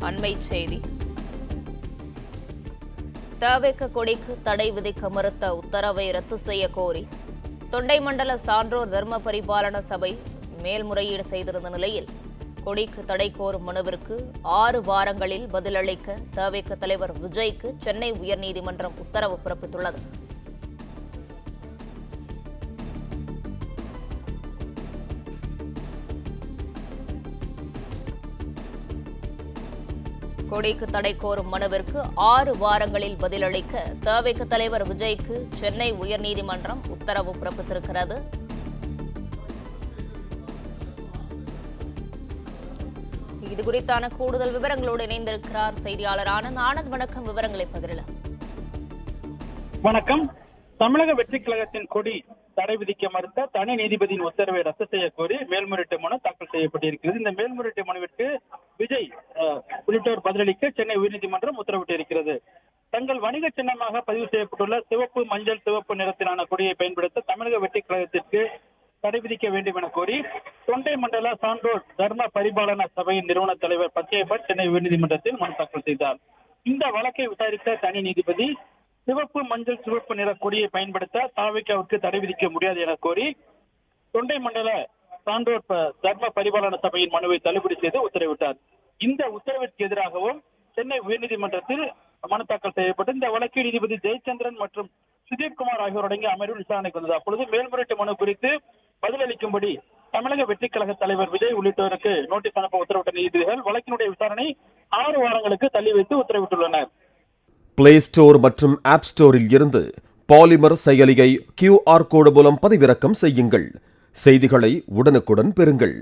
அண்மை செய்தி. தவேக கொடிக்கு தடை விதிக்க மறுத்த உத்தரவை ரத்து செய்ய கோரி தொண்டை மண்டல சான்றோர் தர்ம பரிபாலன சபை மேல்முறையீடு செய்திருந்த நிலையில் கொடிக்கு தடை கோரும் மனுவிற்கு 6 வாரங்களில் பதிலளிக்க தவேக தலைவர் விஜய்க்கு சென்னை உயர்நீதிமன்றம் உத்தரவு பிறப்பித்துள்ளது. கொடிக்கு தடை கோரும் மனுவிற்கு 6 வாரங்களில் பதிலளிக்க தவேக தலைவர் விஜய்க்கு சென்னை உயர்நீதிமன்றம் உத்தரவு பிறப்பித்திருக்கிறது. இதுகுறித்தான கூடுதல் விவரங்களோடு இணைந்திருக்கிறார் செய்தியாளர் ஆனந்த். ஆனந்த், வணக்கம். விவரங்களை பகிரலாம். வணக்கம். தமிழக வெற்றி கழகத்தின் கொடி தடை விதிக்க மறுத்த தனி நீதிபதியின் உத்தரவை ரத்து செய்ய கோரி மேல்முறையீட்டு மனு தாக்கல் செய்யப்பட்டிருக்கிறது. இந்த மேல்முறையீட்டு மனுவிற்கு விஜய் உள்ளிட்டோர் பதிலளிக்க சென்னை உயர்நீதிமன்றம் உத்தரவிட்டிருக்கிறது. தங்கள் வணிக சின்னமாக பதிவு செய்யப்பட்டுள்ள சிவப்பு, மஞ்சள், சிவப்பு நிறத்திலான கொடியை பயன்படுத்த தமிழக வெற்றி கழகத்திற்கு தடை விதிக்க வேண்டும் என கோரி தொண்டை மண்டல சான்றோர் தர்ம பரிபாலன சபையின் நிறுவன தலைவர் பச்சையப்பன் சென்னை உயர்நீதிமன்றத்தில் மனு தாக்கல் செய்தார். இந்த வழக்கை விசாரித்த தனி நீதிபதி சிவப்பு, மஞ்சள், சிவப்பு நிற கொடியை பயன்படுத்த தாவேகாவுக்கு தடை விதிக்க முடியாது என கோரி தொண்டை மண்டல சான்றோர் தர்ம பரிபாலன சபையின் மனுவை தள்ளுபடி செய்து உத்தரவிட்டார். இந்த உத்தரவிற்கு எதிராகவும் சென்னை உயர்நீதிமன்றத்தில் மனு தாக்கல் செய்யப்பட்டு இந்த வழக்கு நீதிபதி ஜெயச்சந்திரன் மற்றும் சுதீப்குமார் ஆகியோர் அடங்கிய அமர்வில் விசாரணைக்கு வந்தது. அப்பொழுது மேல்முறையீட்டு மனு குறித்து பதிலளிக்கும்படி தமிழக வெற்றி கழக தலைவர் விஜய் உள்ளிட்டோருக்கு நோட்டீஸ் அனுப்ப உத்தரவிட்ட நீதிபதிகள் வழக்கினுடைய விசாரணை 6 வாரங்களுக்கு தள்ளி வைத்து உத்தரவிட்டுள்ளனர். பிளே ஸ்டோர் மற்றும் ஆப் ஸ்டோரில் இருந்து பாலிமர் செயலியை QR கோடு மூலம் பதிவிறக்கம் செய்யுங்கள். செய்திகளை உடனுக்குடன் பெறுங்கள்.